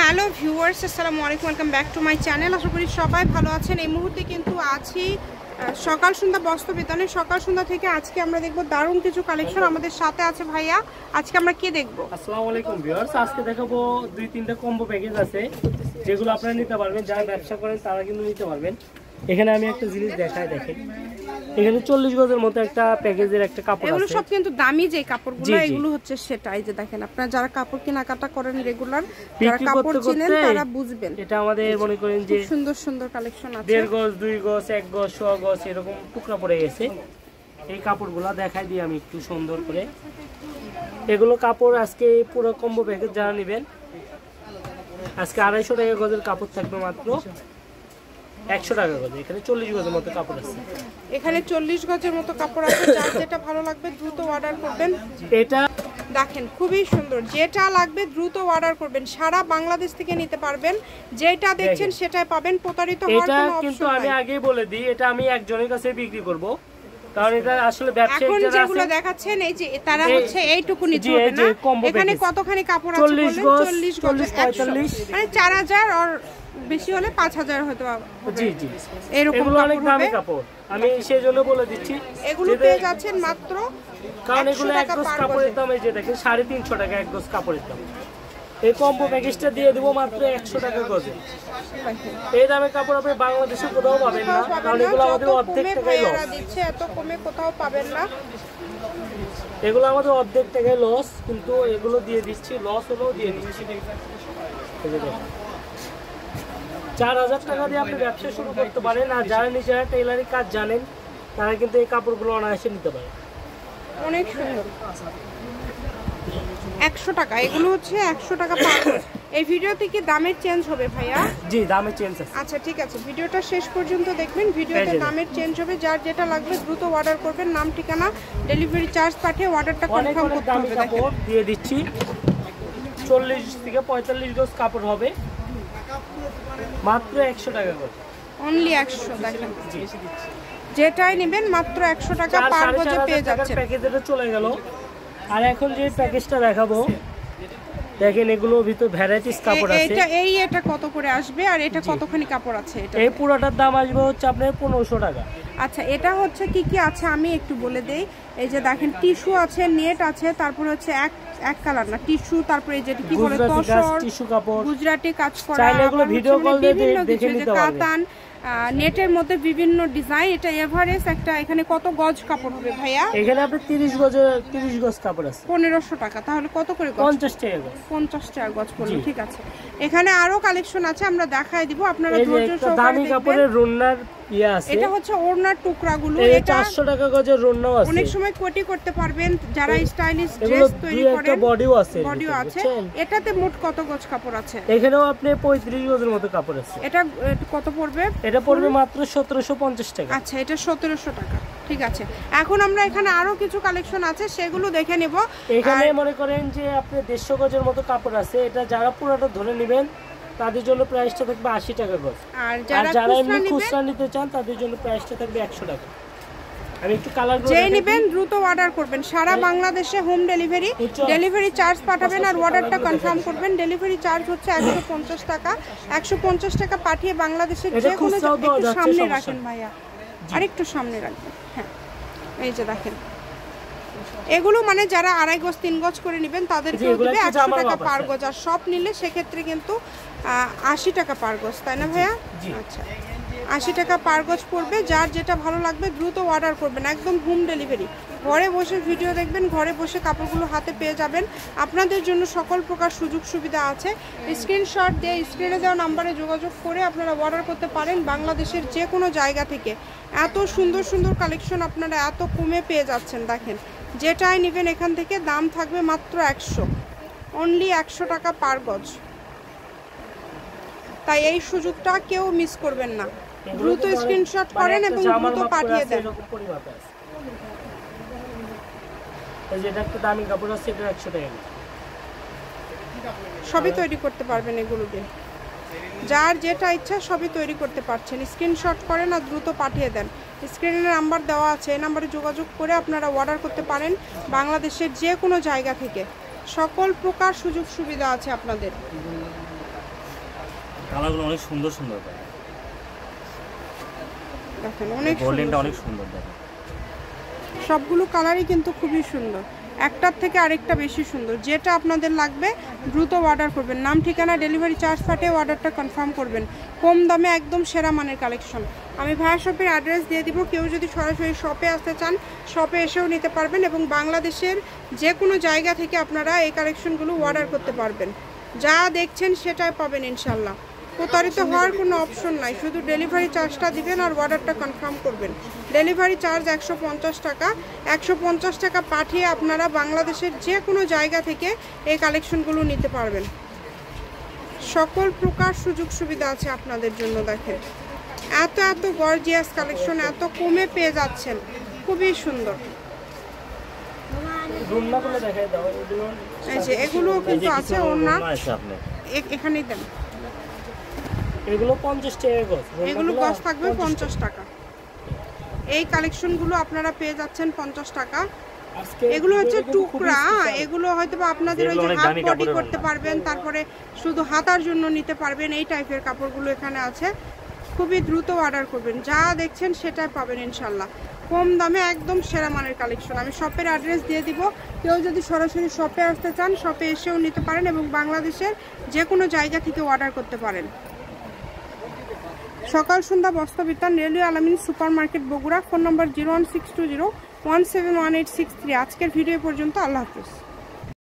Hello viewers, আসসালামু আলাইকুম, welcome back to my channel. আশা করি সবাই ভালো আছেন। এই মুহূর্তে কিন্তু আছি সকাল সন্ধ্যা বস্ত্র বিতানে। সকাল সন্ধ্যা থেকে আজকে আমরা দেখব দারুণ কিছু কালেকশন। আমাদের সাথে আছে ভাইয়া। আজকে আমরা কি দেখব? আসসালামু আলাইকুম ভিউয়ার্স, আজকে দেখাবো দুই তিনটা কম্বো প্যাকেজ আছে যেগুলো আপনারা নিতে পারবেন। যারা ব্যবসা করেন তারা কিন্তু নিতে পারবেন। এখানে আমি একটা জিনিস দেখাই, দেখেন এখানে 40 গজের মতো একটা প্যাকেজের একটা কাপড় আছে। এগুলো সব কিন্তু দামি যে কাপড়গুলো, এগুলো হচ্ছে সেটাই যে দেখেন, আপনারা যারা কাপড় কেনাকাটা করেন রেগুলার, যারা কাপড় কিনেন তারা বুঝবেন। এটা আমাদের মনে করেন যে সুন্দর সুন্দর কালেকশন আছে। 1.5 গজ, 2 গজ, 1 গজ, 100 গজ এরকম টুকরা পড়ে গেছে। এই কাপড়গুলো দেখাই দিই আমি একটু সুন্দর করে। এগুলো কাপড় আজকে পুরো কম্বো প্যাকেজ যারা নেবেন আজকে 250 টাকা গজের কাপড় থাকবে মাত্র 100 টাকা গজ। এখানে 40 গজের মতো কাপড় আছে। এখানে 40 গজের মতো কাপড় আছে। যার যেটা ভালো লাগবে দ্রুত অর্ডার করবেন। এটা দেখেন খুবই সুন্দর, যেটা লাগবে দ্রুত অর্ডার করবেন। সারা বাংলাদেশ থেকে নিতে পারবেন, যেটা দেখছেন সেটাই পাবেন। প্রতারিত হওয়ার কোনো অপশন নাই। এটা কিন্তু আমি আগেই বলে দিই, এটা আমি একজনের কাছে বিক্রি করব, কারণ এটা আসলে ব্যবসায়িক যারা আছে যেগুলো দেখাচ্ছেন এই যে তারা হচ্ছে এইটুকু নিতে হবে না। এখানে কতখানি কাপড় আছে বলেন? 40 গজ, 45 মানে 4000 আর বেশি হলে 5000 হয়তো। জি জি, এরকম অনেক দামি কাপড়। আমি সেই জন্য বলে দিচ্ছি এগুলো পেয়ে যাচ্ছেন মাত্র, কারণ এগুলো এক গজ কাপড়ের দাম এই যে দেখেন 350 টাকা এক গজ কাপড়ের দাম। এই কম্বো প্যাকেজটা দিয়ে দেবো মাত্র 100 টাকা গজে। এই দামে কাপড় আপনি বাংলাদেশে কোথাও পাবেন না, কারণ এগুলো আমাদের অর্ধেক টাকায় লস দিচ্ছে। এত কমে কোথাও পাবেন না। এগুলো আমাদের অর্ধেক টাকায় লস, কিন্তু এগুলো দিয়ে দিচ্ছি, লস হলেও দিয়ে দিচ্ছি। 4000 টাকা দিয়ে আপনি ব্যবসা শুরু করতে পারেন। আর যারা নিজেরা টেইলারিং কাজ জানেন তারা কিন্তু এই কাপড়গুলো অনায়াসে নিতে পারে। অনেক সুন্দর। 100 টাকা, এগুলো হচ্ছে 100 টাকা পার গজ। এই ভিডিওতে কি দামের চেঞ্জ হবে ভাইয়া? জি, দামের চেঞ্জ আছে। আচ্ছা ঠিক আছে, ভিডিওটা শেষ পর্যন্ত দেখবেন। ভিডিওতে দামের চেঞ্জ হবে। যার যেটা লাগবে দ্রুত অর্ডার করবেন। নাম, ঠিকানা, ডেলিভারি চার্জ পাঠিয়ে অর্ডারটা কনফার্ম করতে হবে। কাপড় দিয়ে দিচ্ছি 40 থেকে 45 গজ কাপড় হবে মাত্র 100 টাকা গজ। অনলি 100। দেখেন যেটাই নেবেন মাত্র 100 টাকা পার গজে পেয়ে যাচ্ছেন। প্যাকেজটা চলে গেল। আর এখন যে প্যাকেজটা দেখাবো দেখেন, এগুলোর ভিতর ভ্যারাইটিস কাপড় আছে। এটা কত করে আসবে আর এটা কতখানি কাপড় আছে? এটা এই পুরোটার দাম আসবে হচ্ছে আপনার 1500 টাকা। আচ্ছা, এটা হচ্ছে কি কি আছে আমি একটু বলে দেই। এই যে দেখেন টিস্যু আছে, নেট আছে, তারপর হচ্ছে এক কালার না টিস্যু, তারপরে এই যে কি বলে তসর টিস্যু কাপড়, গুজরাটি কাজ করা। চাইলে এগুলো ভিডিও কল দিয়ে দেখে নিতে পারবেন। কাতান নেটের মধ্যে বিভিন্ন ডিজাইন। এটা এভারেজ একটা। এখানে কত গজ কাপড় হবে ভাইয়া? এখানে আপনি 30 গজ কাপড় আছে 1500 টাকা। তাহলে কত করে গজ? 50 টাকা গজ। 50 টাকা গজ পড়লো। ঠিক আছে, এখানে আরো কালেকশন আছে, আমরা দেখাই দিব। আপনারা ধৈর্য সহকারে দামি কাপড়ের রুন্নার ইয়া আছে। এটা হচ্ছে ওড়নার টুকরাগুলো। এটা 400 টাকা গজের রুন্নাও আছে। অনেক সময় কোটি করতে পারবেন যারা স্টাইলিশ ড্রেস তৈরি করেন। একটা বডিও আছে। এটাতে মোট কত গজ কাপড় আছে? এখানেও আপনি 35 গজের মতো কাপড় আছে। এটা কত পড়বে? এটা পড়বে মাত্র 1750 টাকা। আচ্ছা, এটা 1700 টাকা। ঠিক আছে, এখন আমরা এখানে আরো কিছু কালেকশন আছে সেগুলো দেখে নেব। এখানে মনে করেন যে আপনি 150 গজের মতো কাপড় আছে। এটা যারা পুরোটা ধরে নেবেন তাদের জন্য প্রাইসটা থাকবে 80 টাকা গজ। আর যারা এমনি খুচরা নিতে চান তাদের জন্য প্রাইসটা থাকবে 100 টাকা। আমি একটু কালারগুলো যেই নেবেন দ্রুত অর্ডার করবেন। সারা বাংলাদেশে হোম ডেলিভারি চার্জ পাঠাবেন আর অর্ডারটা কনফার্ম করবেন। ডেলিভারি চার্জ হচ্ছে 150 টাকা। 150 টাকা পাঠিয়ে বাংলাদেশের যে কোনো জায়গায়। সামনে রাখেন ভাইয়া, আর একটু সামনে রাখবেন। হ্যাঁ, এই যে দেখেন এগুলো মানে যারা 2.5 গজ 3 গজ করে নেবেন তাদেরকে দিবে 100 টাকা পার গজ। আর সব নিলে সেক্ষেত্রে কিন্তু 80 টাকা পার গজ, তাই না ভাইয়া? আচ্ছা, 80 টাকা পার গজ পড়বে। যার যেটা ভালো লাগবে দ্রুত অর্ডার করবেন। একদম হোম ডেলিভারি। ঘরে বসে ভিডিও দেখবেন, ঘরে বসে কাপড়গুলো হাতে পেয়ে যাবেন। আপনাদের জন্য সকল প্রকার সুযোগ সুবিধা আছে। স্ক্রিনশট দিয়ে স্ক্রিনে দেওয়া নাম্বারে যোগাযোগ করে আপনারা অর্ডার করতে পারেন বাংলাদেশের যে কোনো জায়গা থেকে। এত সুন্দর সুন্দর কালেকশন আপনারা এত কমে পেয়ে যাচ্ছেন। দেখেন যেটাই নেবেন এখান থেকে দাম থাকবে মাত্র 100, অনলি 100 টাকা পার গজ। তাই এই সুযোগটা কেউ মিস করবেন না। দ্রুত স্ক্রিনশট করেন এবং দ্রুত পাঠিয়ে দেন। এই যে একটা দামি কাপড় আছে, এটা 100 টাকা। সবই তৈরি করতে পারবেন এগুলো দিয়ে। যার যেটা ইচ্ছা সবই তৈরি করতে পারছেন। স্ক্রিনশট করেন আর দ্রুত পাঠিয়ে দেন। স্ক্রিনে নাম্বার দেওয়া আছে, এই নাম্বারে যোগাযোগ করে আপনারা অর্ডার করতে পারেন বাংলাদেশের যে কোনো জায়গা থেকে। সকল প্রকার সুযোগ সুবিধা আছে আপনাদের। কালারগুলো অনেক সুন্দর সুন্দর দেখেন অনেক গোল্ডেনটা অনেক সুন্দর দেখেন সবগুলো কালারই কিন্তু খুবই সুন্দর একটার থেকে আরেকটা বেশি সুন্দর যেটা আপনাদের লাগবে দ্রুত অর্ডার করবেন নাম ঠিকানা ডেলিভারি চার্জ পাঠিয়ে অর্ডারটা কনফার্ম করবেন কম দামে একদম সেরা মানের কালেকশন আমি ভাইয়া শপের অ্যাড্রেস দিয়ে দিব কেউ যদি সরাসরি শপে আসতে চান শপে এসেও নিতে পারবেন এবং বাংলাদেশের যে কোনো জায়গা থেকে আপনারা এই কালেকশনগুলো অর্ডার করতে পারবেন যা দেখছেন সেটাই পাবেন ইনশাল্লাহ প্রতারিত হওয়ার কোনো অপশন নাই শুধু ডেলিভারি চার্জটা দিবেন আর অর্ডারটা কনফার্ম করবেন ডেলিভারি চার্জ 150 টাকা 150 টাকা পাঠিয়ে আপনারা বাংলাদেশের যে কোনো জায়গা থেকে এই কালেকশনগুলো নিতে পারবেন সকল প্রকার সুযোগ সুবিধা আছে আপনাদের জন্য দেখেন এত এত গর্জিয়াস কালেকশন এত কমে পেয়ে যাচ্ছেন খুবই সুন্দর এই যে এগুলোও কিন্তু আছে ওড়না এখানেই দেন এগুলো 50 টাকা গজ এগুলো গজ থাকবে 50 টাকা এই কালেকশনগুলো আপনারা পেয়ে যাচ্ছেন 50 টাকা এগুলো হচ্ছে টুকরা এগুলো হয়তো আপনাদের ওই যে হাফ বডি করতে পারবেন তারপরে শুধু হাতার জন্য নিতে পারবেন এই টাইপের কাপড়গুলো এখানে আছে খুবই দ্রুত অর্ডার করবেন যা দেখছেন সেটাই পাবেন ইনশাল্লাহ কম দামে একদম সেরা মানের কালেকশন আমি শপের অ্যাড্রেস দিয়ে দিব কেউ যদি সরাসরি শপে আসতে চান শপে এসেও নিতে পারেন এবং বাংলাদেশের যে কোনো জায়গা থেকে অর্ডার করতে পারেন সকাল সন্ধ্যা বস্ত্র বিতান রেলওয়ে আলামিন সুপার মার্কেট বগুড়া ফোন নম্বর 01620171863 আজকের ভিডিও পর্যন্ত আল্লাহ হাফেজ